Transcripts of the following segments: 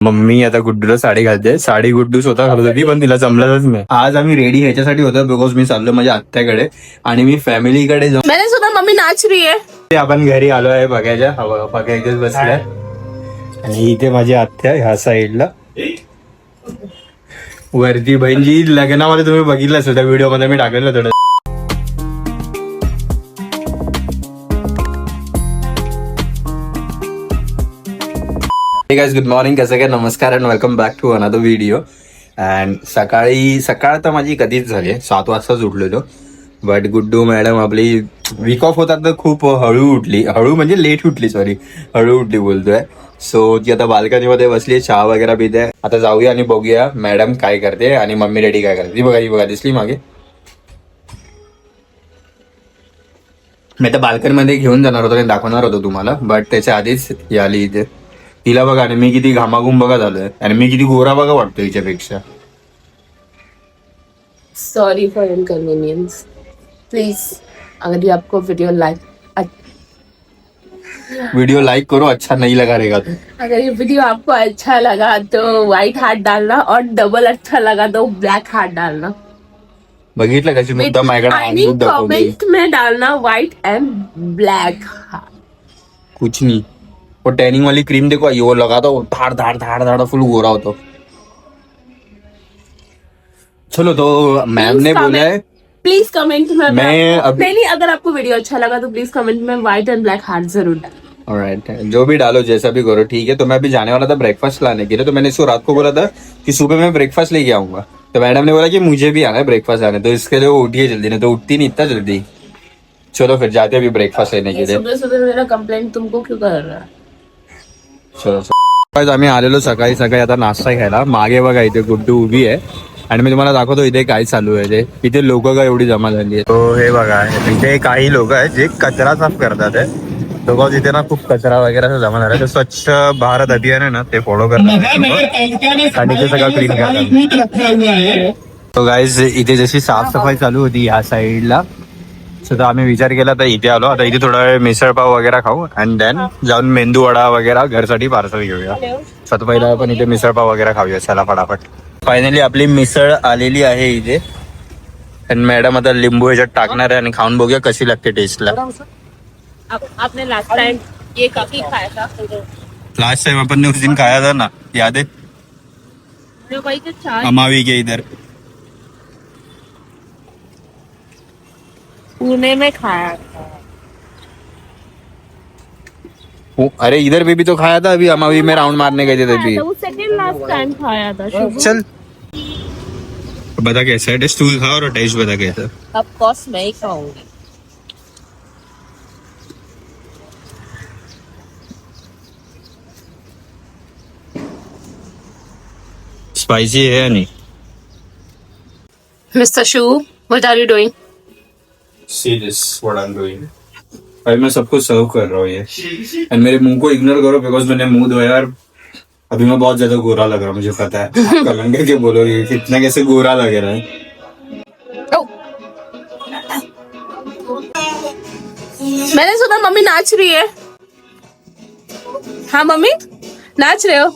Mummy आता गुड्डूला साडी घालते. साडी गुड्डू स्वतः घालत होती पण तिला जमलंच नाही. आज आम्ही रेडी ह्याच्यासाठी होतो बिकॉज मी चाललो माझ्या आत्याकडे आणि मी फॅमिलीकडे जाऊन. मैंने सुना मम्मी नाच रही है. आपण घरी आलो आहे बघायच्या बघायच्याच बसल्या आणि इथे माझी आत्या ह्या साईडला वरती बहीणजी लग्नामध्ये तुम्ही बघितलंच होत्या व्हिडिओ मध्ये मी टाकलेलं थोडं. हे गाइस गुड मॉर्निंग, कसं काय, नमस्कार and welcome back to another video. And सकाळ तर माझी कधीच झाली, 7 वाजताच उठलेलो. बट गुड्डू मॅडम आपली वीक ऑफ होतात तर खूप हळू म्हणजे लेट उठली, हळू उठली बोलतोय. सो ती आता बाल्कनीमध्ये बसली, चहा वगैरे पिते. आता जाऊया आणि बघूया मॅडम काय करते आणि मम्मी रेडी काय करते. ही बघा दिसली मागे. मी आता बाल्कनीमध्ये घेऊन जाणार होतो आणि दाखवणार होतो तुम्हाला, बट त्याच्या आधीच ही आली इथे. तिला बघा आणि मी किती घामाघूम बघा झालोय आणि मी किती गोरा बघा वाटतो हिच्यापेक्षा. Sorry for inconvenience. प्लीज अगर ये आपको वीडियो लाइक करो, अच्छा नहीं लगा रहेगा तो. अगर ये वीडियो आपको अच्छा लगा तो व्हाइट हार्ट डालना और डबल अच्छा लगा तो ब्लैक हार्ट डालना. बघितलं कशी मुद्दा माझ्याकडे कमेंट में डालना व्हाइट एंड ब्लैक हार्ट. कुछ नहीं, वो टैनिंग वाली क्रीम देखो, ये वो लगा दो, धाड़ धाड़ धाड़ धाड़ फुल गोरा होता. चलो तो मैम ने बोला है प्लीज कमेंट में मैं नहीं, अगर आपको वीडियो अच्छा लगा तो प्लीज कमेंट में व्हाइट एंड ब्लैक हार्ट जरूर डालना. ऑलराइट, जो भी डालो जैसा भी करो ठीक है. तो मैं अभी जाने वाला था ब्रेकफास्ट लाने के लिए, तो मैंने इसको रात को बोला था कि सुबह मैं ब्रेकफास्ट लेके आऊंगा. तो मैडम ने बोला कि मुझे भी आना है ब्रेकफास्ट लाने, तो इसके लिए वो उठिए जल्दी, नहीं तो उठती नहीं इतना जल्दी. चलो फिर जाते अभी ब्रेकफास्ट लेने के लिए. सुबह सुबह मेरा कंप्लेंट तुमको क्यों कर रहा है. चलो आम्ही आलेलो सकाळी आता नाश्ता घ्यायला. मागे बघा इथे गुड्डू उभी आहे आणि मी तुम्हाला दाखवतो इथे काय चालू आहे ते. इथे लोक का एवढी जमा झाली आहे. तो हे बघा इथे काही लोक आहेत जे कचरा साफ करतात आहे. तो बिकॉज इथे ना खूप कचरा वगैरे जमा झाला आहे. स्वच्छ भारत अभियान आहे ना, ते फॉलो करतात आणि ते सगळं क्लीन करतात. तो गाईज इथे जशी साफसफाई चालू होती या साईडला, तर आम्ही विचार केला तर इथे आलो. आता इथे थोडा वेळ मिसळपाव वगैरे खाऊ अँड देन जाऊन मेंदू वडा वगैरे घरसाठी पार्सल घेऊया. सत पहिला आपण इथे मिसळपाव वगैरे खाऊया. चला फटाफट. फायनली आपली मिसळ आलेली आहे इथे आणि मॅडम आता लिंबू ह्याच्यात टाकणार आहे आणि खाऊन बघूया कशी लागते टेस्टला. आपने लास्ट टाइम ये काफी खाया था. लास्ट टाइम अपन ने उस दिन खाया था ना, याद है, अमावी के इधर पुणे में खाया. अरे इधर भी तो खाया था. अभी अमावी में राउंड मारने गए थे तभी. सेकंड लास्ट टाइम खाया था. चल बता कैसा है टेस्ट, तू खा और टेस्ट बता कैसा. ऑफ कोर्स मैं ही खाऊंगी. स्पाइसी है या नहीं. Mister Shu, what are you doing. See this, what I'm doing. भाई मैं सबको सर्व कर रहा हूँ ये एंड मेरे मुंह को इग्नोर करो बिकॉज मैंने मुंह धोया और अभी मैं बहुत ज्यादा गोरा लग रहा हूँ. मुझे पता है कलंगे के बोलोगे कितना कैसे गोरा लग रहा है. मैंने सुना मम्मी नाच रही है. हाँ मम्मी नाच रहे हो,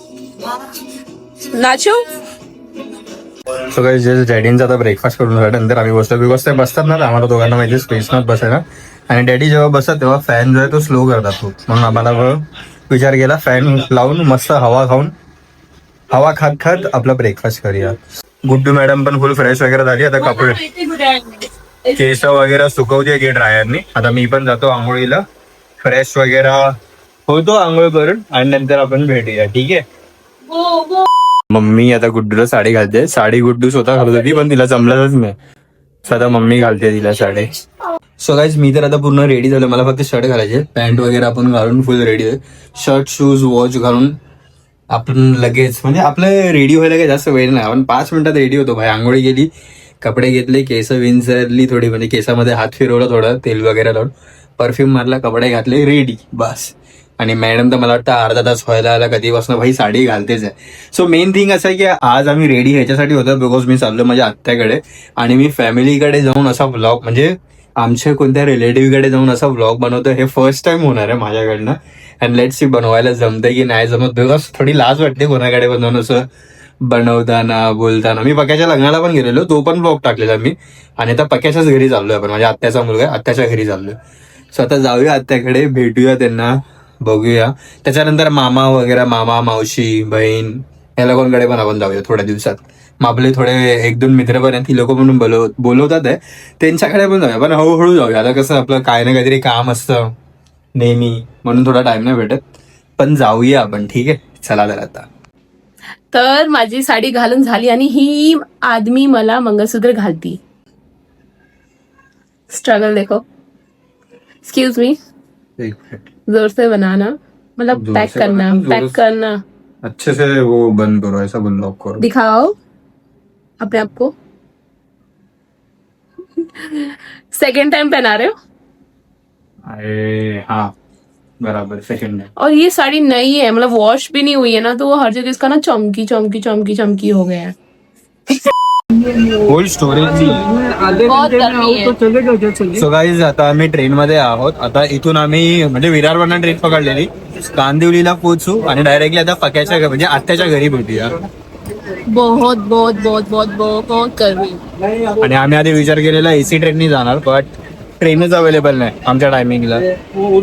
नाचो. सो गाइस जस्ट डॅडींचा आता ब्रेकफास्ट करून झाल्यानंतर आम्ही बसतो बिकॉज ते बसतात ना, तर आम्हाला दोघांना माहिती स्पेस नॉट बसायला. आणि डॅडी जेव्हा बसतात तेव्हा फॅन जो आहे तो स्लो करतात खूप. मग आम्हाला विचार केला फॅन लावून मस्त हवा खात आपला ब्रेकफास्ट करूया. गुड्डू मॅडम पण फुल फ्रेश वगैरे झाली. आता कपडे केस वगैरे सुकवते की ड्रायरनी. आता मी पण जातो आंघोळीला, फ्रेश वगैरे होतो आंघोळ करून आणि नंतर आपण भेटूया, ठीक आहे. मम्मी आता गुड्डूला साडी घालते. साडी गुड्डू स्वतः घालत होती पण तिला जमलंच नाही. स्वतः मम्मी घालते तिला साडी. सो गाईज मी तर आता पूर्ण रेडी झालो. मला फक्त शर्ट घालायचे, पॅन्ट वगैरे आपण घालून फुल रेडी आहे. शर्ट शूज वॉच घालून आपण लगेच म्हणजे आपलं रेडी व्हायला काही जास्त वेळ नाही. आपण 5 मिनिटात रेडी होतो भाई. आंघोळी गेली, कपडे घेतले, केस विंचरली थोडी, म्हणजे केसामध्ये हात फिरवला थोडं तेल वगैरे लावून, परफ्यूम मारला, कपडे घातले, रेडी बस. आणि मॅडम तर मला वाटतं अर्धा तास व्हायला आला कधीपासून भाई साडी घालतेच आहे. सो मेन थिंग असं आहे की आज आम्ही रेडी ह्याच्यासाठी होतो बिकॉज मी चाललो माझ्या आत्याकडे आणि मी फॅमिलीकडे जाऊन असा व्लॉग म्हणजे आमच्या कोणत्या रिलेटिव्हकडे जाऊन असा व्लॉग बनवतो. हे फर्स्ट टाइम होणार आहे माझ्याकडनं अँड लेट्स सी बनवायला जमतंय की नाही जमत, बिकॉज थोडी लाज वाटते कोणाकडे बनवून असं बनवताना बोलताना. मी पक्याच्या लग्नाला पण गेलेलो, तो पण ब्लॉग टाकलेला मी. आणि आता पक्याच्याच घरी चाललोय आपण, माझ्या आत्याचा मुलगा आहे, आत्याच्या घरी चाललोय. सो आता जाऊया आत्याकडे, भेटूया त्यांना, बघूया. त्याच्यानंतर मामा वगैरे, मामा मावशी बहीण या लोकांकडे पण आपण जाऊया थोड्या दिवसात. मग आपले थोडे 1-2 मित्र पण आहेत, ती लोक म्हणून बोलवतात आहे, त्यांच्याकडे पण जाऊया. पण हळूहळू जाऊया, आता कसं आपलं काय ना काहीतरी काम असतं नेहमी, म्हणून थोडा टाइम नाही भेटत. पण जाऊया आपण, ठीक आहे. चला तर आता. तर माझी साडी घालून झाली आणि ही आदमी मला मंगळसूत्र घालती. स्ट्रगल देखो. एक्सक्यूज मी, जोर से बनाना, मतलब जोर पैक से करना, बनाना, पैक करना. अच्छे से वो बंद करो, ऐसा बंद लॉक करो. दिखाओ अपने आप को. सेकेंड टाइम पहना रहे हो. अरे हाँ बराबर, सेकंड है. और ये साड़ी नई है, मतलब वॉश भी नहीं हुई है ना, तो वो हर जगह इसका ना चमकी चमकी चमकी चमकी हो गया है. Whole storage. बहुत गर्मी है. सो गाईज आता आम्ही ट्रेन मध्ये आहोत. आता इथून आम्ही म्हणजे विरारवरनं ट्रेन पकडलेली, कांदिवलीला पोहोचू आणि डायरेक्टली आता पक्याच्या म्हणजे आत्याच्या घरी भेटूया. बहुत बहुत बहुत बहुत बहुत गर्मी. आणि आम्ही आधी विचार केलेला एसी ट्रेननी जाणार, बट ट्रेनच अवेलेबल नाही आमच्या टायमिंगला.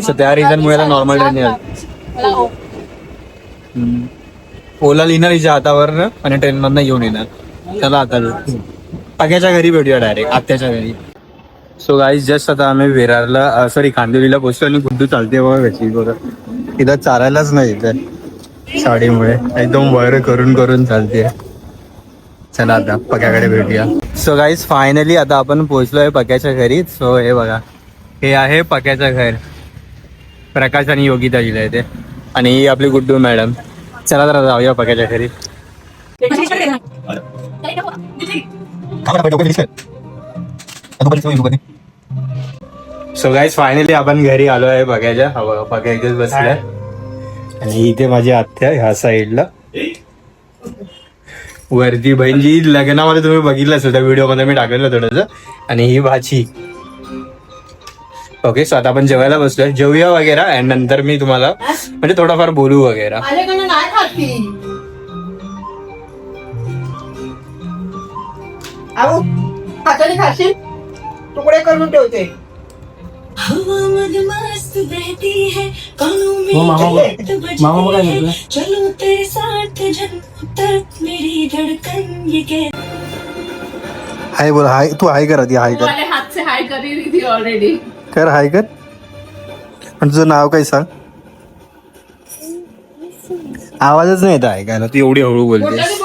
सो त्या रिझनमुळे नॉर्मल ट्रेन ओला लिहिणार हिच्या हातावर आणि ट्रेन मधनं येऊन येणार. चला आता पक्याच्या घरी भेटूया डायरेक्ट, आत्याच्या घरी. सो गाईज जस्ट आता आम्ही विरारला सॉरी कांदिवलीला पोहोचतो आणि गुड्डू चालते बघा कशी बघा. तिथं चालायलाच नाही इथे साडीमुळे, एकदम वर करून करून चालते. चला आता पक्याकडे भेटूया. सो गाईज फायनली आता आपण पोहोचलोय पक्याच्या घरी. सो हे बघा, हे आहे पक्याचं घर. प्रकाश आणि योगिता जिला येते आणि ही आपली गुड्डू मॅडम. चला तर जाऊया पक्याच्या घरी. सो गाईज फायनली आपण घरी आलो आहे पक्याच्या. पक्या इथेच बसलाय आणि इथे माझी आत्या ह्या साईडला, वरती बहीण जी लग्नामध्ये तुम्ही बघितलं असेल त्या व्हिडिओ मध्ये मी टाकलेलं थोडंसं, आणि ही भाची. ओके, सो आता आपण जेवायला बसलोय, जेवूया वगैरे आणि नंतर मी तुम्हाला म्हणजे थोडाफार बोलू वगैरे. हाताने खाशील तुकडे करून ठेवते. हवा मस्त बहती है कानों में मामा काय म्हटलं? चलो तेरे साथ जन्म तक मेरी धड़कन ये कह. हाय बोल, हाय तू हाय कर आधी, हाय कर. वाले हाथ से हाय कर रही थी ऑलरेडी. कर हाय कर. पण तुझं नाव काय सांग. आवाजच नाही येत ऐकायला, तू एवढी हळू बोलतेस.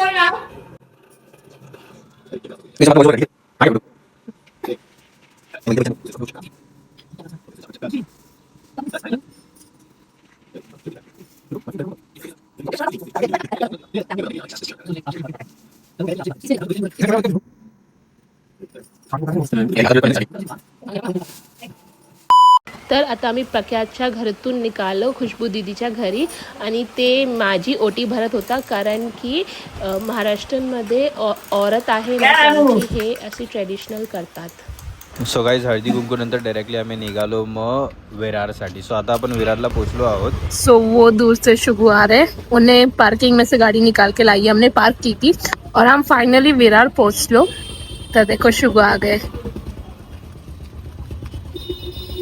तर आता आम्ही पक्याच्या घरातून निघालो खुशबू दीदीच्या घरी आणि ते माझी ओटी भरत होता, कारण की महाराष्ट्रामध्ये औरत आहे ना, त्यांची हे असे ट्रेडिशनल करतात. सो गाईज हळदी कुंकू नंतर डायरेक्टली आम्ही निघालो मग विरारसाठी. सो आता आपण विरारला पोहोचलो आहोत. सो वो दूर से शुगू आ रहे, उन्हें पार्किंग में से गाड़ी निकाल के लाई, हमने पार्क की थी और हम फाइनली विरार पहुंच लो. तर देखो शुगू आ गए.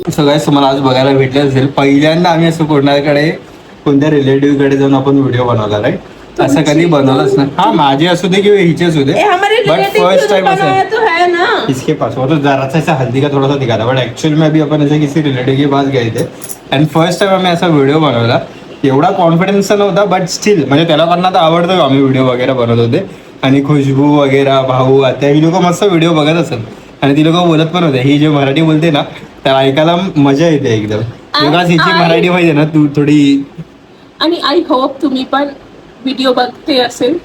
सगळ्याच तुम्हाला आज बघायला भेटलं असेल, पहिल्यांदा आम्ही असं कोणत्या रिलेटिव्ह कडे जाऊन आपण व्हिडिओ बनवला, राईट? असं कधी बनवलंच नाही. हा, माझे असू दे किंवा हिचे असू दे, बट फर्स्ट टाइम असं इसके पास वो तो जरा सा हल्दी का थोड़ा सा दिखा था, बट एक्चुअल में अभी अपन ऐसे किसी रिलेटिव के पास गए थे अँड फर्स्ट टाइम आम्ही असा व्हिडिओ बनवला. एवढा कॉन्फिडन्स नव्हता, बट स्टील म्हणजे त्याला पण आता आवडतं, आम्ही व्हिडिओ वगैरे बनवत होते. आणि खुशबू वगैरे भाऊ आता ही लोक मस्त व्हिडिओ बघत असत आणि ती लोक बोलत पण होते. ही जे मराठी बोलते ना त्याला ऐकायला मजा येते एकदम. बिकॉज हिची मराठी माहिती ना तू थोडी. आणि आय होप तुम्ही पण व्हिडिओ बघते असेल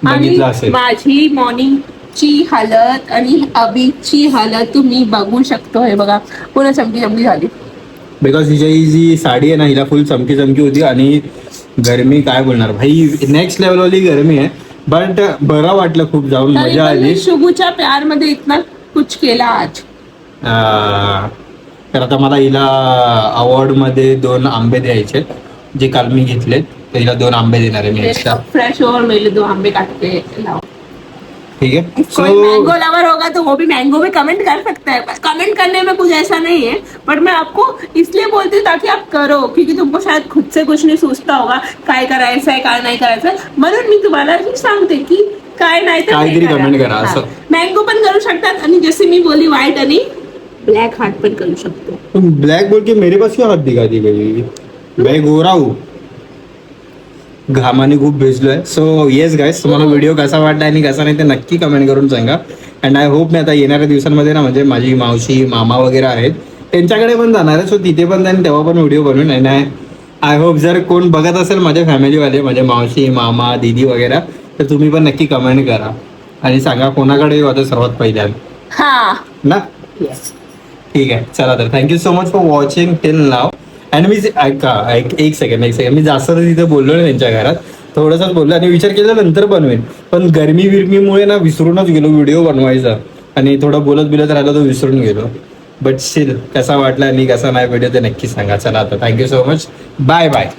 आणि बघितला असेल. माझी मॉर्निंगची हालत आणि अभीची हालत तुम्ही बघू शकतो. हे बघा पूर्ण चमकी चमकी झाली. बिकॉज हिची ही जी साडी आहे ना हिला फुल चमकी चमकी होती आणि गरमी काय बोलणार भाई, नेक्स्ट लेवलवाली गरमी आहे. बट बरं वाटलं खूप, जाऊन मजा आली. शुगूच्या प्यार मध्ये इतना कुछ केला आज. तर आता मला हिला अवॉर्डमध्ये 2 आंबे द्यायचे जे काल मी घेतले, तर हिला 2 आंबे देणार आहे मी एक्स्ट्रा. फ्रेश और मेरे 2 आंबे काट के लाओ. ठीक है. कोई मैंगो लवर होगा तो वो भी मैंगो में कमेंट कर सकता है. कमेंट करने में कुछ ऐसा नहीं है, बट मैं आपको इसलिए बोलती हूँ ताकि आप करो, क्योंकि तुमको शायद खुद से कुछ नहीं सोचता होगा काय करायचं आहे काय नाही करायचं आहे. म्हणून मी तुम्हाला सांगते की काय नाही तर काहीतरी comment करा असं. मँगो पण करू शकतात आणि जसे मी बोली व्हाईट आणि ब्लॅक हार्ट पण करू शकतो. तुम ब्लैक बोल के मेरे पास क्यों हाथ दिखाती गई? मैं गोरा हूँ, घामाने खूप भिजलोय. सो येस गाईस, तुम्हाला व्हिडिओ कसा वाटला आणि कसा नाही ते नक्की कमेंट करून सांगा. अँड आय होप मी आता येणाऱ्या दिवसांमध्ये ना, म्हणजे माझी मावशी मामा वगैरे आहेत त्यांच्याकडे पण जाणार आहे. सो तिथे पण जाईन, तेव्हा पण व्हिडिओ बनवेन. आणि आय होप जर कोण बघत असेल माझ्या फॅमिलीवाले, माझे मावशी मामा दीदी वगैरे, तर तुम्ही पण नक्की कमेंट करा आणि सांगा कोणाकडे येऊ आता सर्वात पहिल्यांदा हा ना. ठीक आहे, चला तर thank you so much for watching till नाव. आणि मी एक सेकंड मी जास्त तर तिथे बोललो नाही त्यांच्या घरात, थोडंसंच बोललो आणि विचार केला नंतर बनवेन, पण गरमी विरमीमुळे ना विसरूनच गेलो व्हिडिओ बनवायचा आणि थोडं बोलत राहिलो तो विसरून गेलो. बट स्टील कसा वाटला आणि कसा नाही व्हिडिओ ते नक्की सांगा. चला आता thank you so much, bye bye.